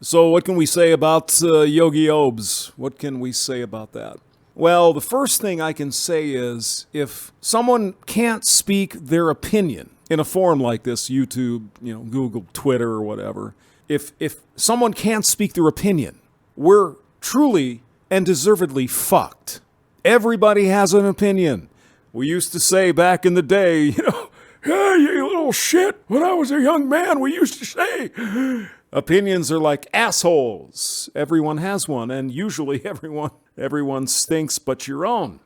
So what can we say about YogiOabs? What can we say about that? Well, the first thing I can say is if someone can't speak their opinion in a forum like this, YouTube, Google, Twitter, or whatever, if someone can't speak their opinion, we're truly and deservedly fucked. Everybody has an opinion. We used to say back in the day, "Hey, you little shit." When I was a young man, we used to say, opinions are like assholes. Everyone has one, and usually everyone stinks but your own.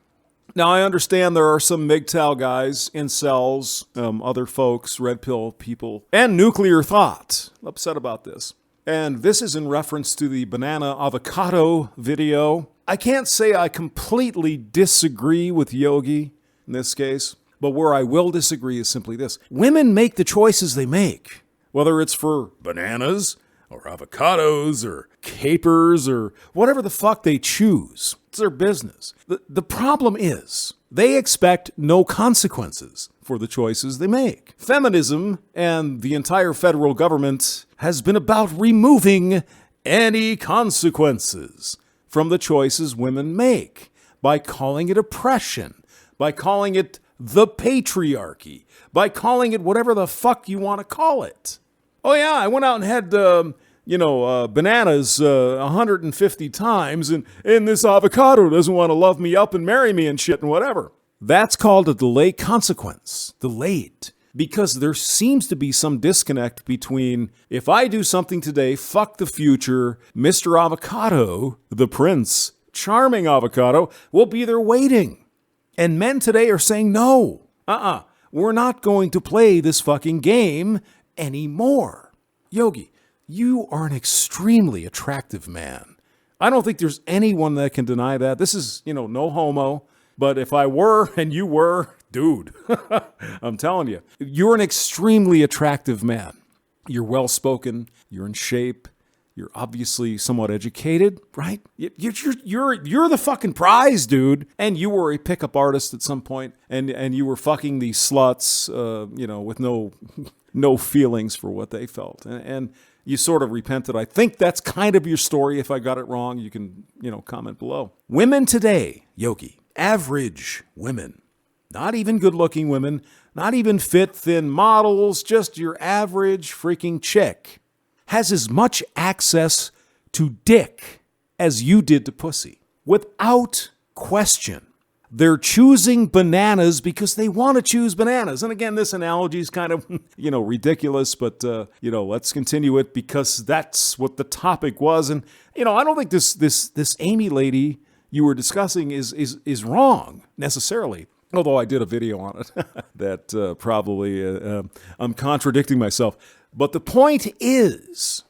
Now, I understand there are some MGTOW guys, incels, other folks, red pill people, and nuclear thought upset about this. And this is in reference to the banana avocado video. I can't say I completely disagree with Yogi in this case, but where I will disagree is simply this. Women make the choices they make. Whether it's for bananas or avocados or capers or whatever the fuck they choose. It's their business. The problem is they expect no consequences for the choices they make. Feminism and the entire federal government has been about removing any consequences from the choices women make by calling it oppression, by calling it the patriarchy, by calling it whatever the fuck you want to call it. Oh yeah, I went out and had, bananas 150 times, and this avocado doesn't want to love me up and marry me and shit and whatever. That's called a delayed consequence. Delayed. Because there seems to be some disconnect between, if I do something today, fuck the future, Mr. Avocado, the prince, charming avocado, will be there waiting. And men today are saying, no, we're not going to play this fucking game anymore. Yogi, you are an extremely attractive man. I don't think there's anyone that can deny that. This is, no homo. But if I were and you were, dude, I'm telling you, you're an extremely attractive man. You're well-spoken. You're in shape. You're obviously somewhat educated, right? You're the fucking prize, dude. And you were a pickup artist at some point, and you were fucking these sluts, with no feelings for what they felt. And you sort of repented. I think that's kind of your story. If I got it wrong, you can, comment below. Women today, Yogi, average women, not even good-looking women, not even fit, thin models, just your average freaking chick, has as much access to dick as you did to pussy. Without question. They're choosing bananas because they want to choose bananas. And again, this analogy is kind of, ridiculous, but, let's continue it because that's what the topic was. And, I don't think this Amy lady you were discussing is wrong necessarily. Although I did a video on it that probably I'm contradicting myself. But the point is,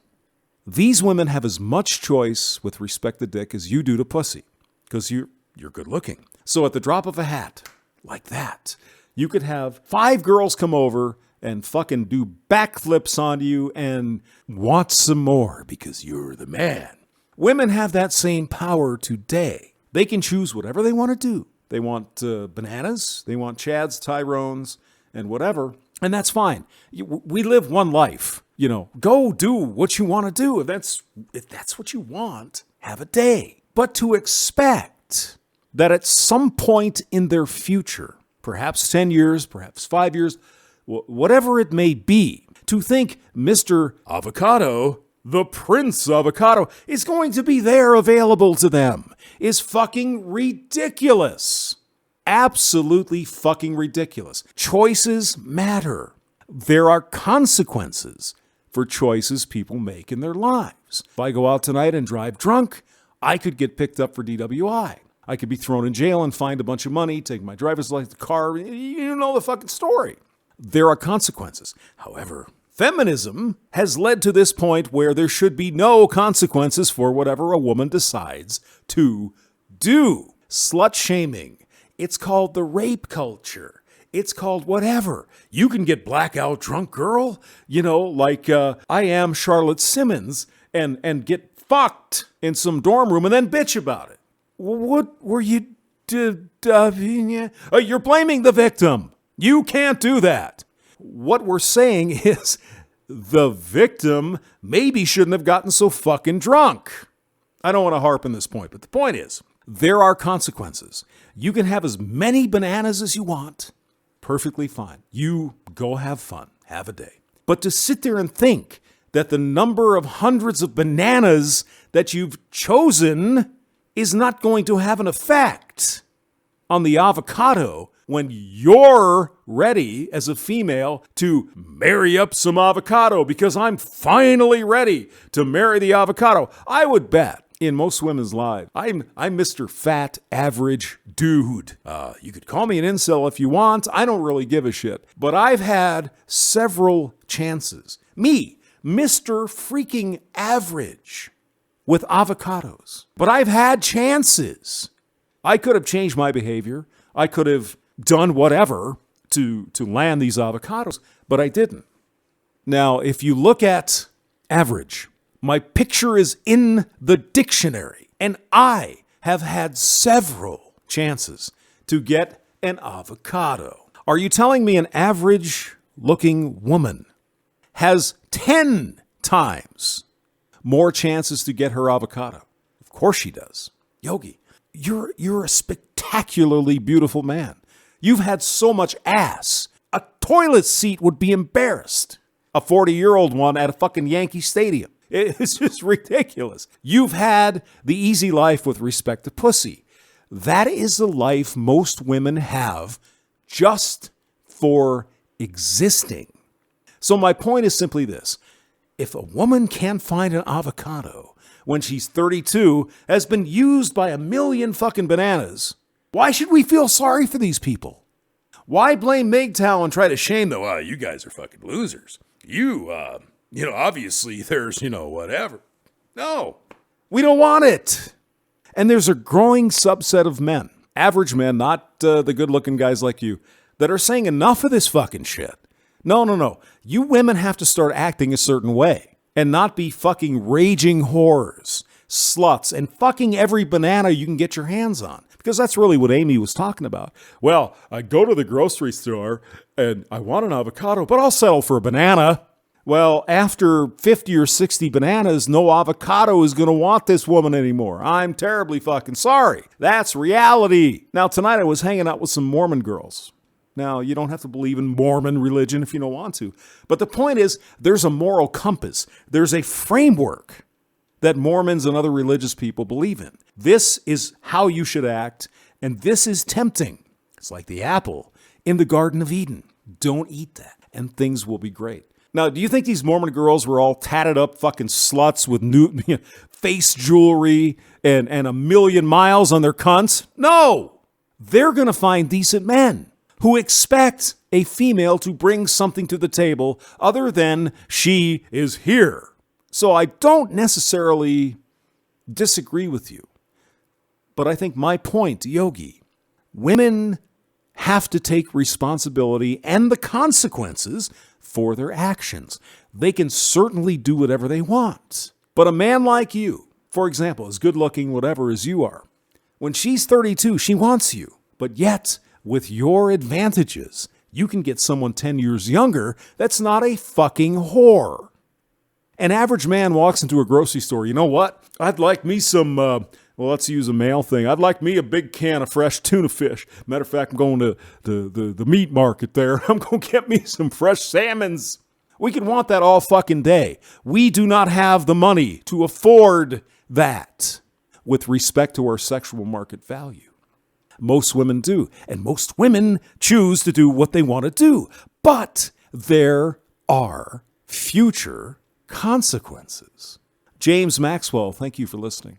these women have as much choice with respect to dick as you do to pussy because you're good looking. So at the drop of a hat, like that, you could have 5 girls come over and fucking do backflips on you and want some more because you're the man. Women have that same power today. They can choose whatever they want to do. They want bananas, they want Chads, Tyrones, and whatever. And that's fine. We live one life. Go do what you want to do. If that's what you want, have a day. But to expect that at some point in their future, perhaps 10 years, perhaps 5 years, whatever it may be, to think Mr. Avocado, the Prince Avocado, is going to be there available to them is fucking ridiculous. Absolutely fucking ridiculous. Choices matter. There are consequences for choices people make in their lives. If I go out tonight and drive drunk, I could get picked up for DWI. I could be thrown in jail and fined a bunch of money, take my driver's license, car. You know the fucking story. There are consequences. However, feminism has led to this point where there should be no consequences for whatever a woman decides to do. Slut shaming. It's called the rape culture. It's called whatever. You can get blackout drunk, girl. Like I am Charlotte Simmons and get fucked in some dorm room and then bitch about it. What were you doing? You're blaming the victim. You can't do that. What we're saying is the victim maybe shouldn't have gotten so fucking drunk. I don't want to harp on this point, but the point is, there are consequences. You can have as many bananas as you want. Perfectly fine. You go have fun. Have a day. But to sit there and think that the number of hundreds of bananas that you've chosen is not going to have an effect on the avocado when you're ready as a female to marry up some avocado because I'm finally ready to marry the avocado. I would bet in most women's lives, I'm Mr. Fat Average Dude. You could call me an incel if you want. I don't really give a shit. But I've had several chances. Me, Mr. Freaking Average with avocados. But I've had chances. I could have changed my behavior. I could have done whatever to land these avocados, but I didn't. Now, if you look at average, my picture is in the dictionary, and I have had several chances to get an avocado. Are you telling me an average-looking woman has 10 times more chances to get her avocado? Of course she does. Yogi, you're a spectacularly beautiful man. You've had so much ass. A toilet seat would be embarrassed. A 40-year-old one at a fucking Yankee Stadium. It's just ridiculous. You've had the easy life with respect to pussy. That is the life most women have just for existing. So my point is simply this. If a woman can't find an avocado when she's 32, has been used by a million fucking bananas, why should we feel sorry for these people? Why blame MGTOW and try to shame them? Oh, you guys are fucking losers. Obviously there's, whatever. No, we don't want it. And there's a growing subset of men, average men, not the good-looking guys like you, that are saying enough of this fucking shit. No. You women have to start acting a certain way and not be fucking raging whores, sluts, and fucking every banana you can get your hands on. Because that's really what Amy was talking about. Well, I go to the grocery store and I want an avocado, but I'll settle for a banana. Well, after 50 or 60 bananas, no avocado is going to want this woman anymore. I'm terribly fucking sorry. That's reality. Now, tonight I was hanging out with some Mormon girls. Now, you don't have to believe in Mormon religion if you don't want to. But the point is, there's a moral compass. There's a framework that Mormons and other religious people believe in. This is how you should act, and this is tempting. It's like the apple in the Garden of Eden. Don't eat that, and things will be great. Now, do you think these Mormon girls were all tatted up fucking sluts with new face jewelry and a million miles on their cunts? No! They're going to find decent men who expect a female to bring something to the table other than she is here. So I don't necessarily disagree with you. But I think my point, Yogi, women have to take responsibility and the consequences for their actions. They can certainly do whatever they want. But a man like you, for example, as good looking, whatever as you are, when she's 32, she wants you. But yet, with your advantages, you can get someone 10 years younger that's not a fucking whore. An average man walks into a grocery store. You know what? I'd like me some, let's use a male thing. I'd like me a big can of fresh tuna fish. Matter of fact, I'm going to the meat market there. I'm going to get me some fresh salmons. We can want that all fucking day. We do not have the money to afford that with respect to our sexual market value. Most women do. And most women choose to do what they want to do. But there are future consequences. James Maxwell, thank you for listening.